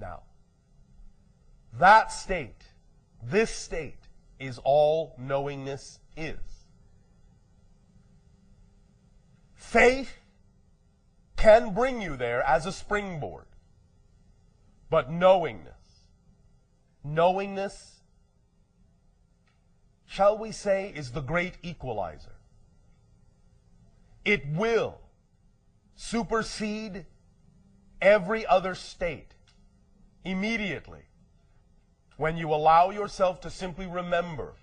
Now, that state, this state, is all knowingness is. Faith can bring you there as a springboard. But knowingness, shall we say, is the great equalizer. It will supersede every other state immediately when you allow yourself to simply remember,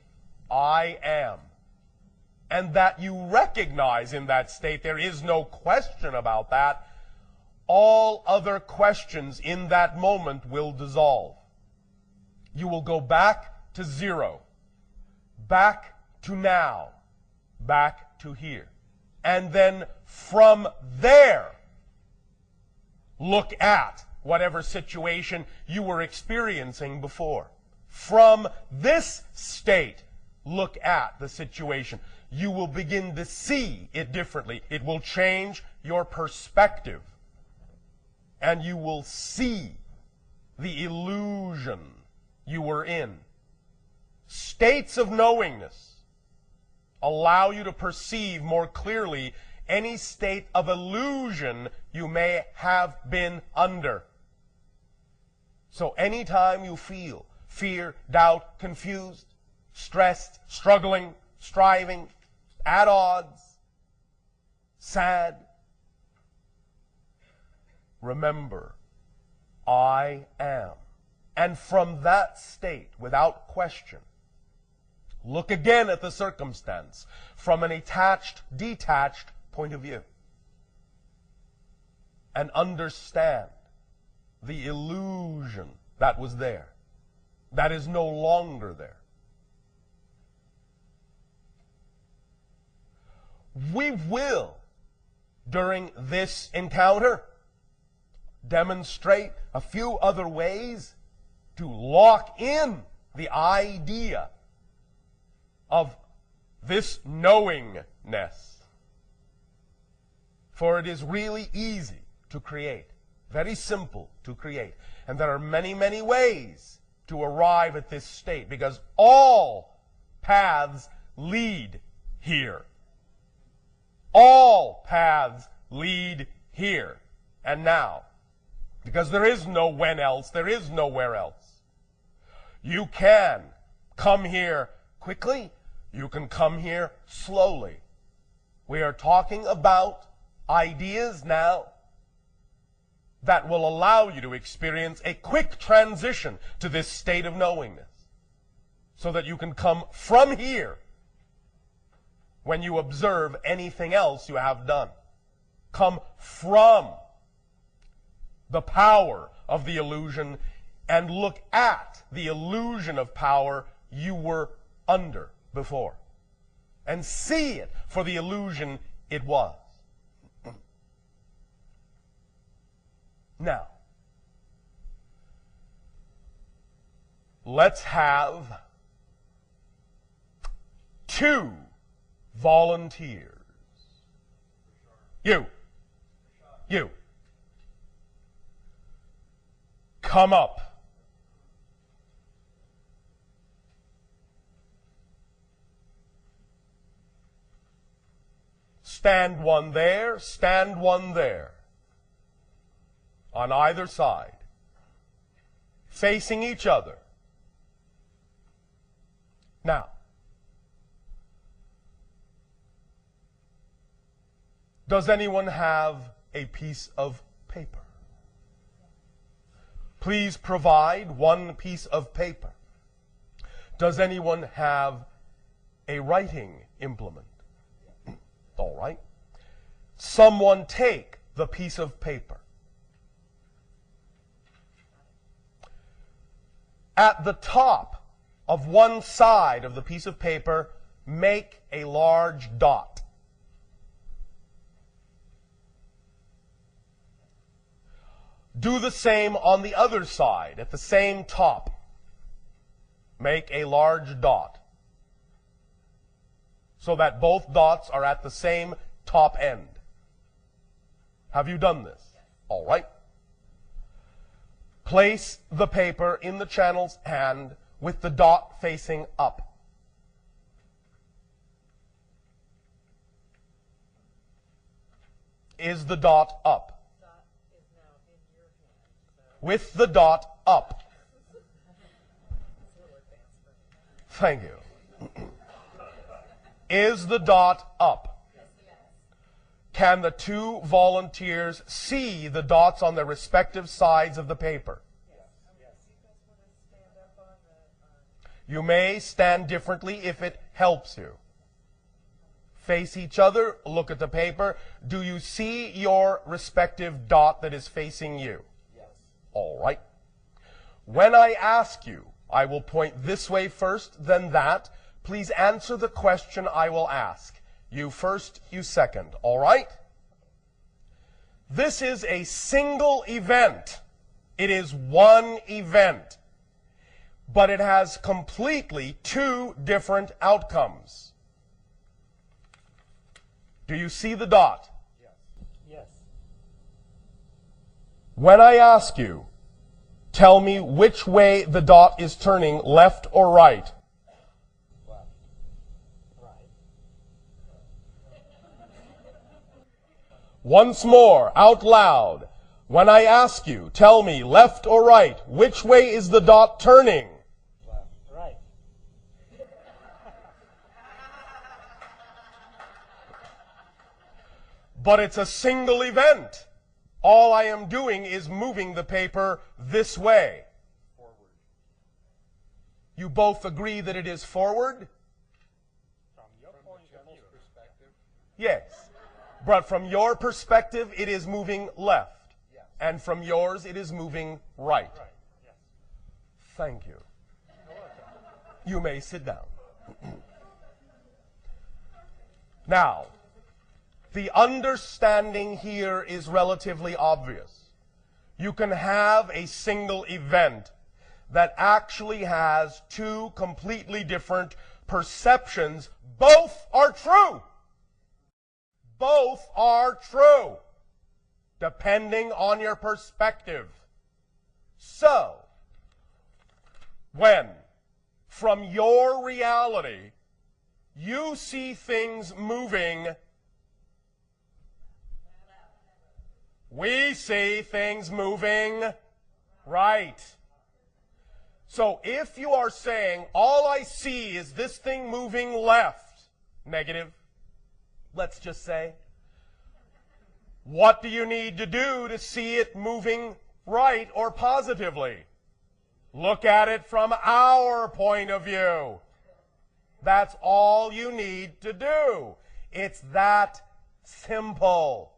I am. And that you recognize in that state, there is no question about that, all other questions in that moment will dissolve. You will go back to zero, back to now, back to here. And then from there, look at whatever situation you were experiencing before. From this state, look at the situation. You will begin to see it differently. It will change your perspective. And you will see the illusion you were in. States of knowingness allow you to perceive more clearly any state of illusion you may have been under. So anytime you feel fear, doubt, confused, stressed, struggling, striving, at odds, sad, remember, I am. And from that state, without question, look again at the circumstance from an attached, detached point of view. And understand the illusion that was there, that is no longer there. We will, during this encounter, demonstrate a few other ways to lock in the idea of this knowingness. For it is really easy to create, very simple to create. And there are many, many ways to arrive at this state, because all paths lead here. All paths lead here and now. Because there is no when else, there is nowhere else. You can come here quickly, you can come here slowly. We are talking about ideas now that will allow you to experience a quick transition to this state of knowingness, so that you can come from here when you observe anything else you have done. Come from the power of the illusion and look at the illusion of power you were under before. And see it for the illusion it was. Now, let's have 2 volunteers. You. Come up. Stand one there, stand one there. On either side. Facing each other. Now, does anyone have a piece of paper? Please provide one piece of paper. Does anyone have a writing implement? All right. Someone take the piece of paper. At the top of one side of the piece of paper, make a large dot. Do the same on the other side, at the same top. Make a large dot, so that both dots are at the same top end. Have you done this? All right. Place the paper in the channel's hand with the dot facing up. Is the dot up? Dot is now in your hand. So. With the dot up. Thank you. Is the dot up? Yes. Can the two volunteers see the dots on their respective sides of the paper? Yes. You guys want to stand up on the... You may stand differently if it helps you. Face each other, look at the paper. Do you see your respective dot that is facing you? Yes. All right. When I ask you, I will point this way first, then that. Please answer the question I will ask. You first, you second. All right? This is a single event. It is one event. But it has completely two different outcomes. Do you see the dot? Yes. Yes. When I ask you, tell me which way the dot is turning, left or right. Left. Right. Once more, out loud. When I ask you, tell me left or right, which way is the dot turning? Left. Right. But it's a single event. All I am doing is moving the paper this way. Forward. You both agree that it is forward? From your point of view. Perspective. Yes. But from your perspective, it is moving left. Yes. And from yours, it is moving right. Right. Yes. Thank you. You may sit down. Now, the understanding here is relatively obvious. You can have a single event that actually has two completely different perceptions. Both are true. Both are true, depending on your perspective. So, when, from your reality, you see things moving, we see things moving right. So if you are saying, all I see is this thing moving left, negative, let's just say, what do you need to do to see it moving right or positively? Look at it from our point of view. That's all you need to do. It's that simple.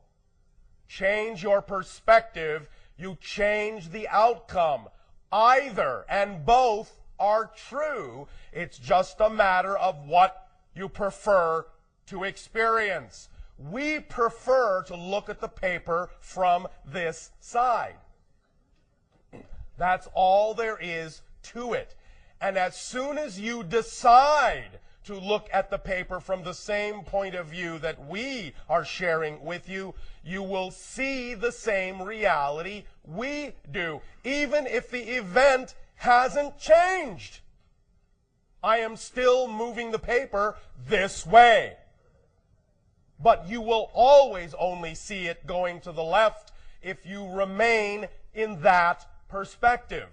Change your perspective, you change the outcome. Either and both are true. It's just a matter of what you prefer to experience. We prefer to look at the paper from this side. That's all there is to it. And as soon as you decide to look at the paper from the same point of view that we are sharing with you, you will see the same reality we do, even if the event hasn't changed. I am still moving the paper this way. But you will always only see it going to the left if you remain in that perspective.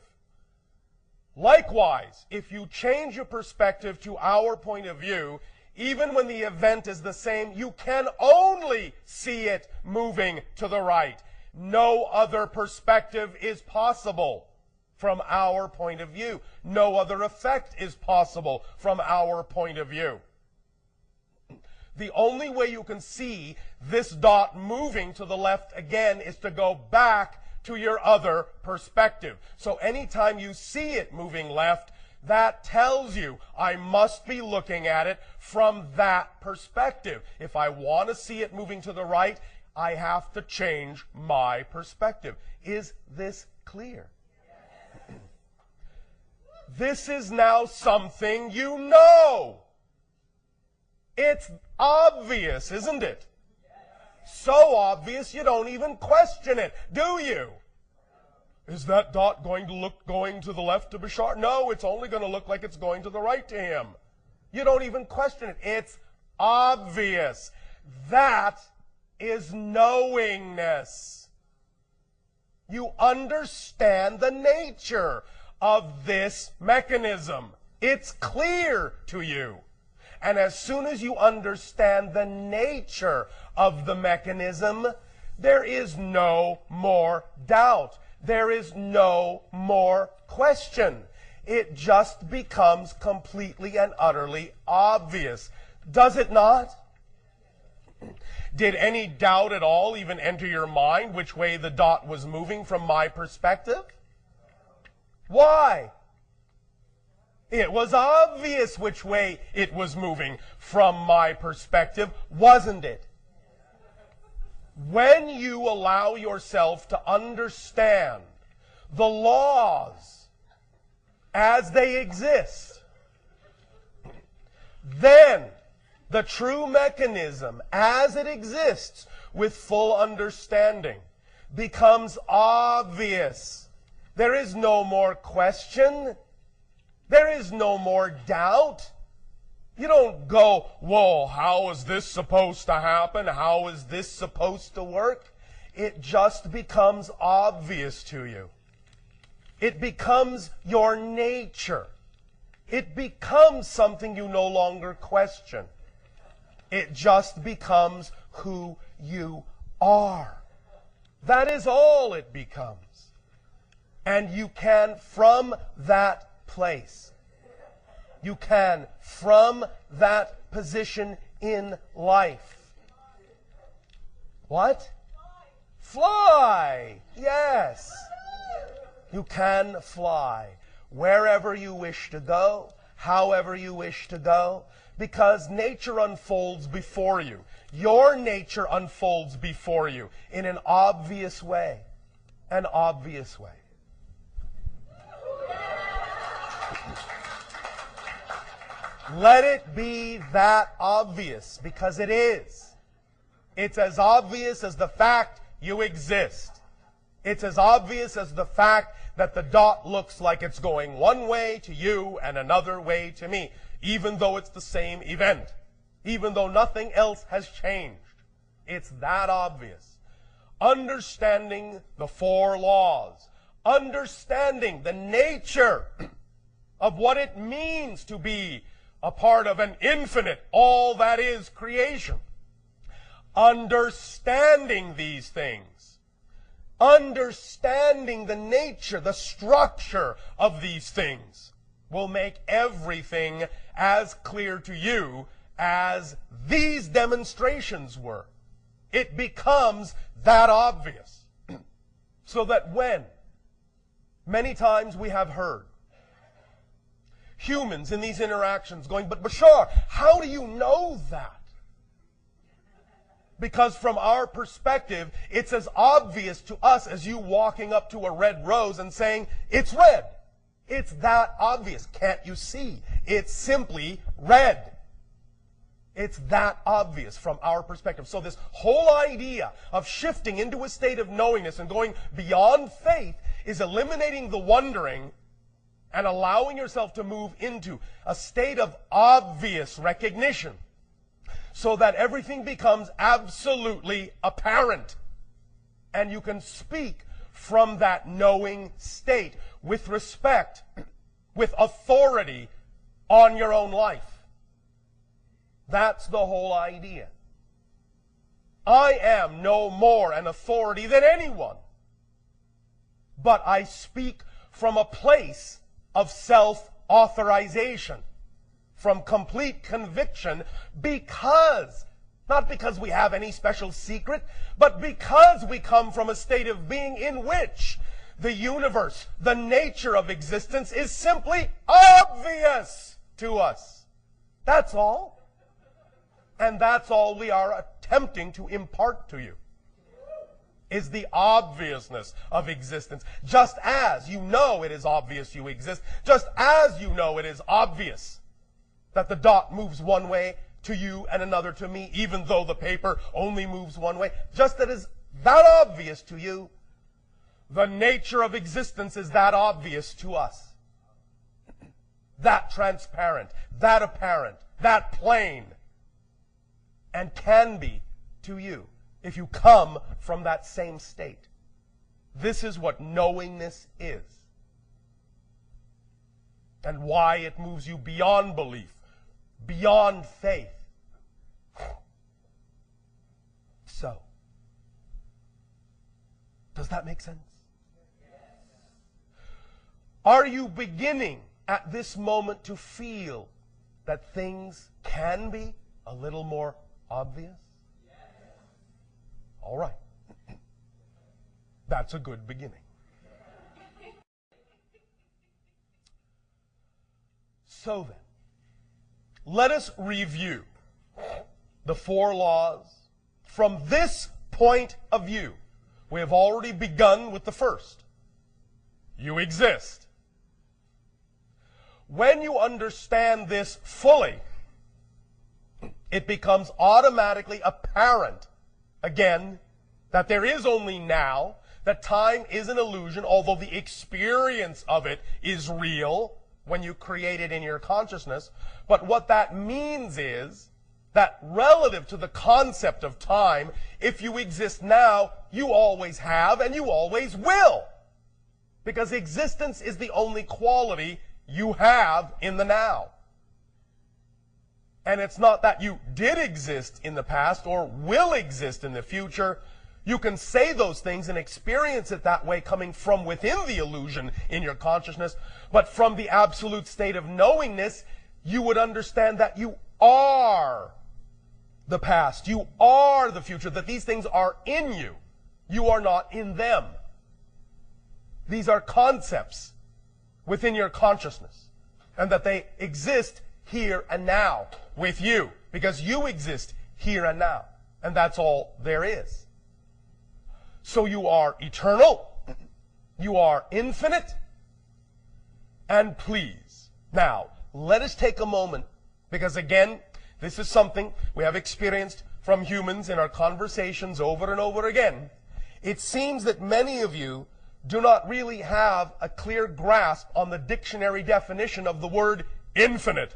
Likewise, if you change your perspective to our point of view, even when the event is the same, you can only see it moving to the right. No other perspective is possible from our point of view. No other effect is possible from our point of view. The only way you can see this dot moving to the left again is to go back to your other perspective. So anytime you see it moving left, that tells you I must be looking at it from that perspective. If I want to see it moving to the right, I have to change my perspective. Is this clear? Yes. This is now something you know. It's obvious, isn't it? So obvious you don't even question it, do you? Is that dot going to look going to the left to Bashar? No, it's only going to look like it's going to the right to him. You don't even question it. It's obvious. That is knowingness. You understand the nature of this mechanism. It's clear to you. And as soon as you understand the nature of the mechanism, there is no more doubt. There is no more question. It just becomes completely and utterly obvious. Does it not? Did any doubt at all even enter your mind which way the dot was moving from my perspective? Why? It was obvious which way it was moving from my perspective, wasn't it? When you allow yourself to understand the laws as they exist, then the true mechanism as it exists with full understanding becomes obvious. There is no more question. There is no more doubt. You don't go, whoa, how is this supposed to happen? How is this supposed to work? It just becomes obvious to you. It becomes your nature. It becomes something you no longer question. It just becomes who you are. That is all it becomes. And you can, from that place, you can, from that position in life. What? Fly! Yes. You can fly wherever you wish to go, however you wish to go, because nature unfolds before you. Your nature unfolds before you in an obvious way. An obvious way. Let it be that obvious, because it is. It's as obvious as the fact you exist. It's as obvious as the fact that the dot looks like it's going one way to you and another way to me, even though it's the same event, even though nothing else has changed. It's that obvious. Understanding the four laws, understanding the nature of what it means to be a part of an infinite, all that is creation. Understanding these things, understanding the nature, the structure of these things will make everything as clear to you as these demonstrations were. It becomes that obvious. So that when, many times we have heard, humans in these interactions going, but Bashar, how do you know that? Because from our perspective, it's as obvious to us as you walking up to a red rose and saying, it's red. It's that obvious. Can't you see? It's simply red. It's that obvious from our perspective. So this whole idea of shifting into a state of knowingness and going beyond faith is eliminating the wondering and allowing yourself to move into a state of obvious recognition so that everything becomes absolutely apparent. And you can speak from that knowing state with respect, with authority on your own life. That's the whole idea. I am no more an authority than anyone, but I speak from a place of self-authorization, from complete conviction, because, not because we have any special secret, but because we come from a state of being in which the universe, the nature of existence is simply obvious to us. That's all. And that's all we are attempting to impart to you, is the obviousness of existence. Just as you know it is obvious you exist, just as you know it is obvious that the dot moves one way to you and another to me, even though the paper only moves one way, just that is that obvious to you, The nature of existence is that obvious to us, that transparent, that apparent, that plain, and can be to you if you come from that same state. This is what knowingness is, and why it moves you beyond belief, beyond faith. So, does that make sense? Are you beginning at this moment to feel that things can be a little more obvious? All right. That's a good beginning. So then, let us review the 4 laws from this point of view. We have already begun with the first. You exist. When you understand this fully, it becomes automatically apparent, again, that there is only now, that time is an illusion, although the experience of it is real when you create it in your consciousness. But what that means is that relative to the concept of time, if you exist now, you always have and you always will. Because existence is the only quality you have in the now. And it's not that you did exist in the past or will exist in the future. You can say those things and experience it that way coming from within the illusion in your consciousness. But from the absolute state of knowingness, you would understand that you are the past. You are the future. That these things are in you. You are not in them. These are concepts within your consciousness, and that they exist here and now with you, because you exist here and now, and that's all there is. So you are eternal, you are infinite, and please. Now, let us take a moment, because again, this is something we have experienced from humans in our conversations over and over again. It seems that many of you do not really have a clear grasp on the dictionary definition of the word infinite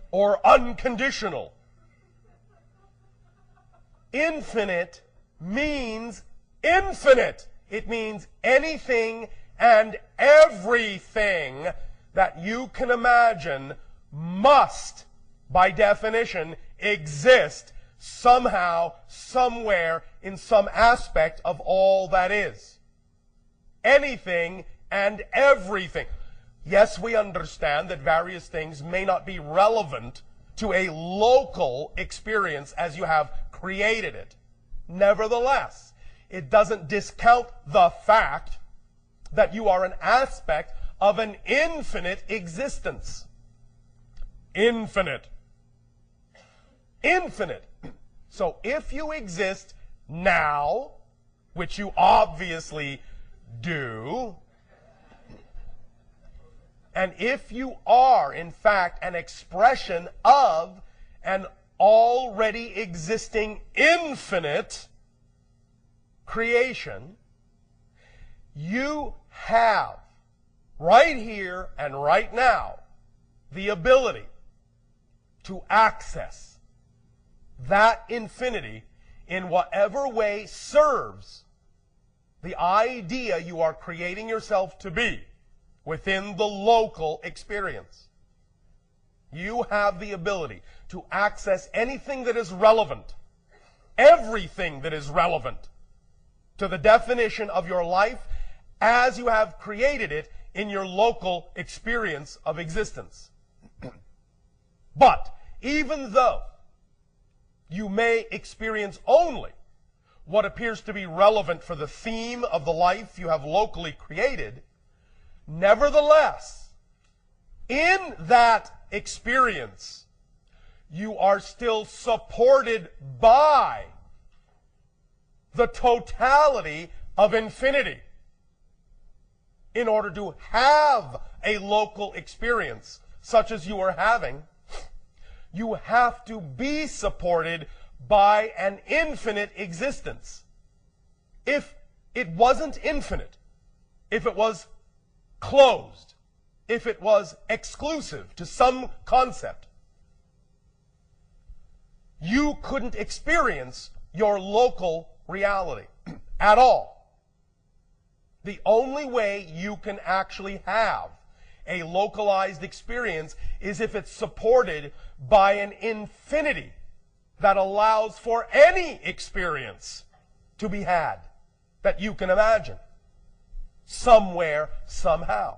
or unconditional. Infinite means infinite. It means anything and everything that you can imagine must, by definition, exist somehow, somewhere, in some aspect of all that is. Anything and everything. Yes, we understand that various things may not be relevant to a local experience as you have created it. Nevertheless, it doesn't discount the fact that you are an aspect of an infinite existence. Infinite. Infinite. So if you exist now, which you obviously do, and if you are, in fact, an expression of an already existing infinite creation, you have, right here and right now, the ability to access that infinity in whatever way serves the idea you are creating yourself to be within the local experience. You have the ability to access anything that is relevant, everything that is relevant to the definition of your life as you have created it in your local experience of existence. But even though you may experience only what appears to be relevant for the theme of the life you have locally created, nevertheless, in that experience, you are still supported by the totality of infinity. In order to have a local experience such as you are having, you have to be supported by an infinite existence. If it wasn't infinite, if it was closed, if it was exclusive to some concept, you couldn't experience your local reality at all. The only way you can actually have a localized experience is if it's supported by an infinity that allows for any experience to be had that you can imagine, somewhere, somehow.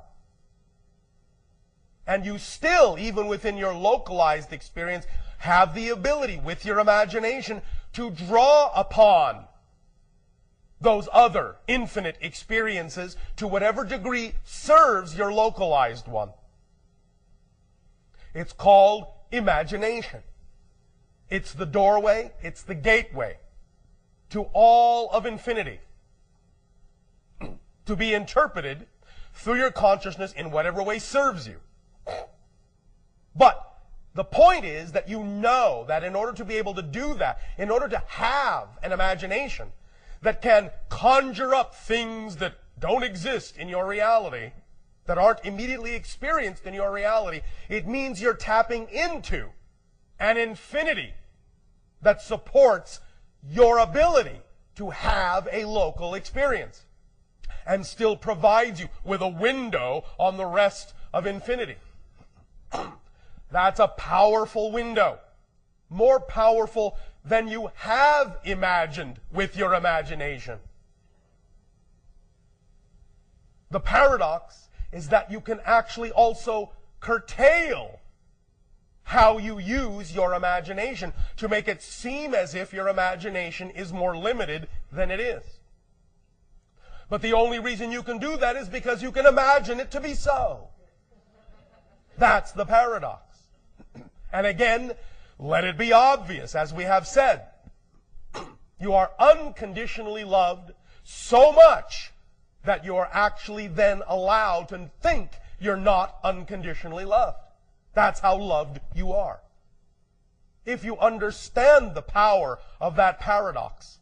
And you still, even within your localized experience, have the ability, with your imagination, to draw upon those other infinite experiences to whatever degree serves your localized one. It's called imagination. It's the doorway, it's the gateway to all of infinity, to be interpreted through your consciousness in whatever way serves you. But the point is that you know that in order to be able to do that, in order to have an imagination that can conjure up things that don't exist in your reality, that aren't immediately experienced in your reality, it means you're tapping into an infinity that supports your ability to have a local experience and still provides you with a window on the rest of infinity. That's a powerful window, more powerful than you have imagined with your imagination. The paradox is that you can actually also curtail how you use your imagination to make it seem as if your imagination is more limited than it is. But the only reason you can do that is because you can imagine it to be so. That's the paradox. And again, let it be obvious, as we have said, you are unconditionally loved so much that you are actually then allowed to think you're not unconditionally loved. That's how loved you are. If you understand the power of that paradox,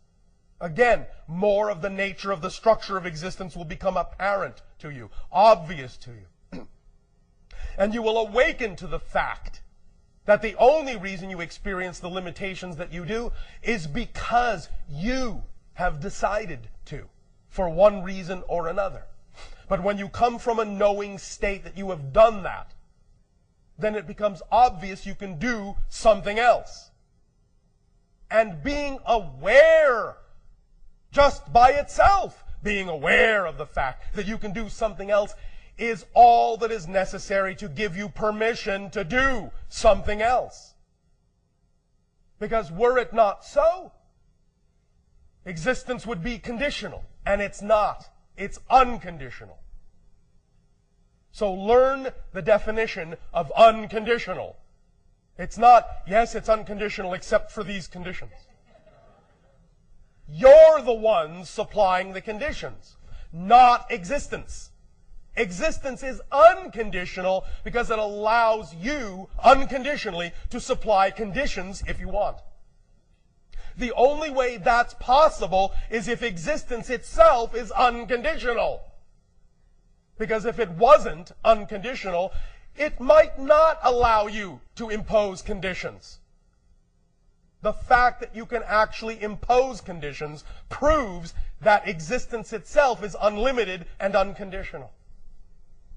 again, more of the nature of the structure of existence will become apparent to you, obvious to you. And you will awaken to the fact that the only reason you experience the limitations that you do is because you have decided to, for one reason or another. But when you come from a knowing state that you have done that, then it becomes obvious you can do something else. And being aware, just by itself, being aware of the fact that you can do something else is all that is necessary to give you permission to do something else. Because were it not so, existence would be conditional, and it's not. It's unconditional. So learn the definition of unconditional. It's not, yes, it's unconditional except for these conditions. You're the ones supplying the conditions, not existence. Existence is unconditional because it allows you unconditionally to supply conditions if you want. The only way that's possible is if existence itself is unconditional. Because if it wasn't unconditional, it might not allow you to impose conditions. The fact that you can actually impose conditions proves that existence itself is unlimited and unconditional.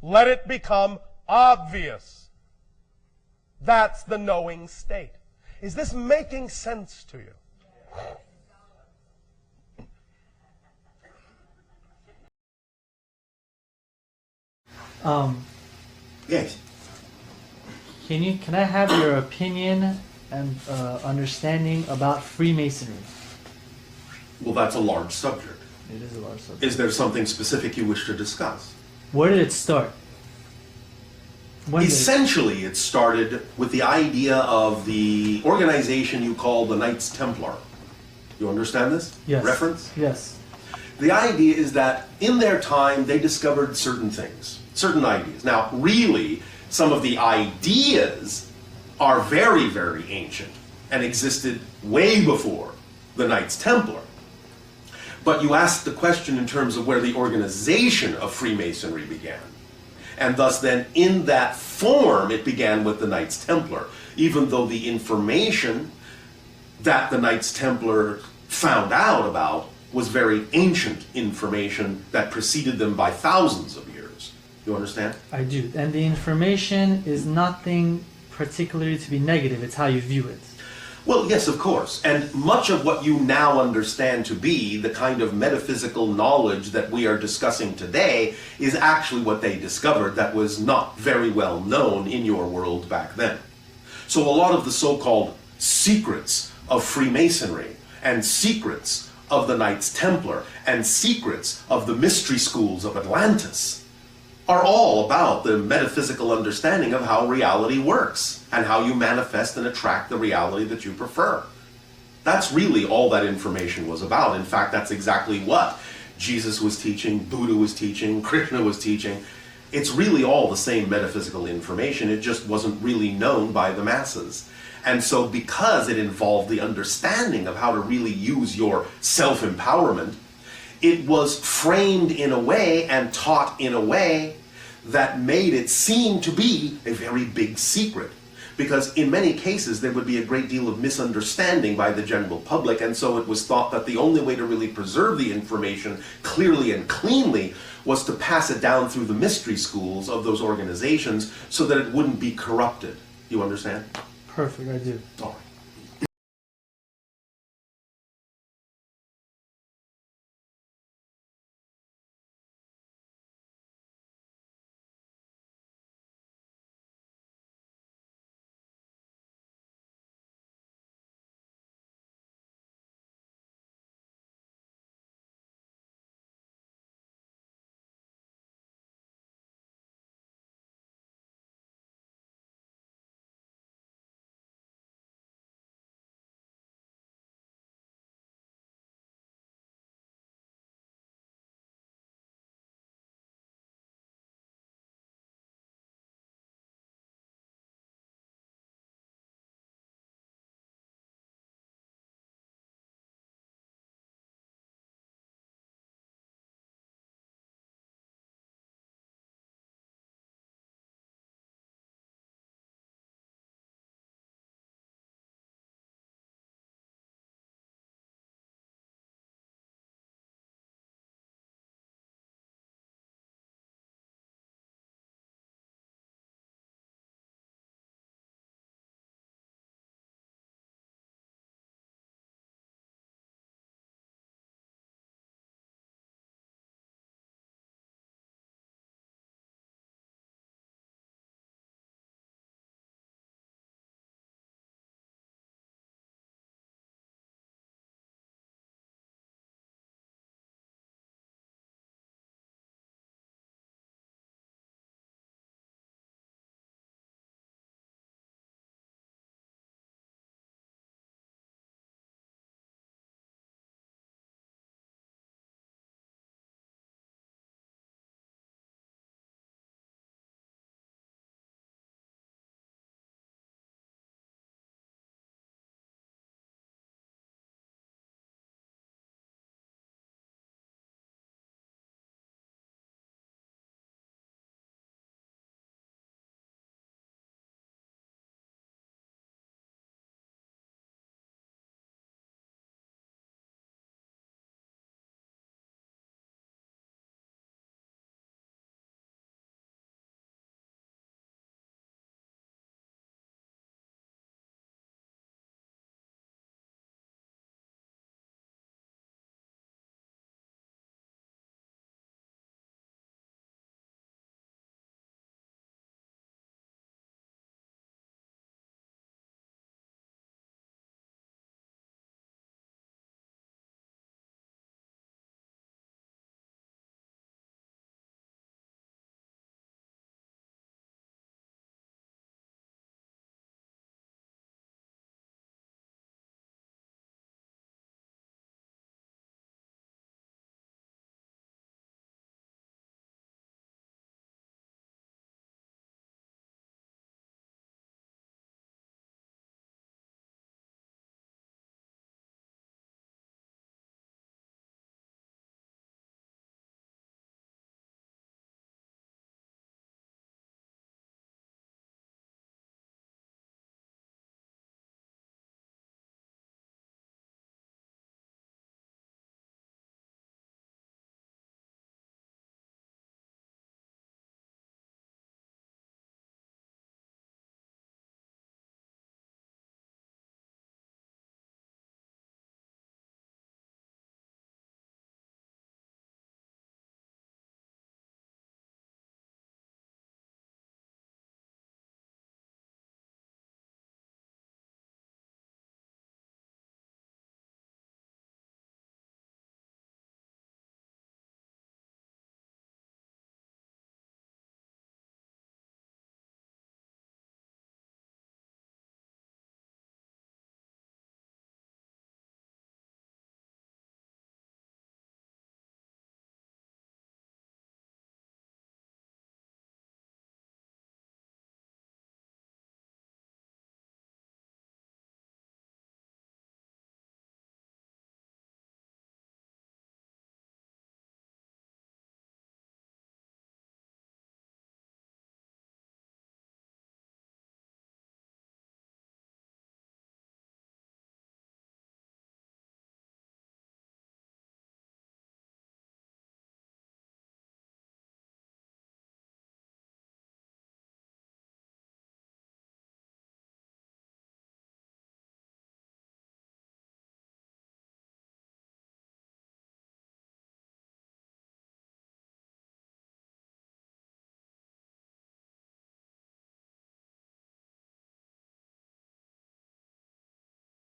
Let it become obvious. That's the knowing state. Is this making sense to you? Yes. Can I have your opinion and understanding about Freemasonry? Well, that's a large subject. It is a large subject. Is there something specific you wish to discuss? Where did it start? Essentially, it started with the idea of the organization you call the Knights Templar. You understand this? Yes. Reference? Yes. The idea is that in their time, they discovered certain things, certain ideas. Now, really, some of the ideas are very, very ancient. and existed way before the Knights Templar. But you asked the question in terms of where the organization of Freemasonry began. And thus then, in that form, it began with the Knights Templar, even though the information that the Knights Templar found out about was very ancient information that preceded them by thousands of years. You understand? I do. And the information is nothing particularly to be negative, it's how you view it. Well, yes, of course. And much of what you now understand to be the kind of metaphysical knowledge that we are discussing today is actually what they discovered that was not very well known in your world back then. So a lot of the so-called secrets of Freemasonry and secrets of the Knights Templar and secrets of the mystery schools of Atlantis are all about the metaphysical understanding of how reality works and how you manifest and attract the reality that you prefer. That's really all that information was about. In fact, that's exactly what Jesus was teaching, Buddha was teaching, Krishna was teaching. It's really all the same metaphysical information. It just wasn't really known by the masses. And so because it involved the understanding of how to really use your self-empowerment, it was framed in a way and taught in a way that made it seem to be a very big secret. Because in many cases there would be a great deal of misunderstanding by the general public, and so it was thought that the only way to really preserve the information clearly and cleanly was to pass it down through the mystery schools of those organizations so that it wouldn't be corrupted. You understand? Perfect, I do. All right.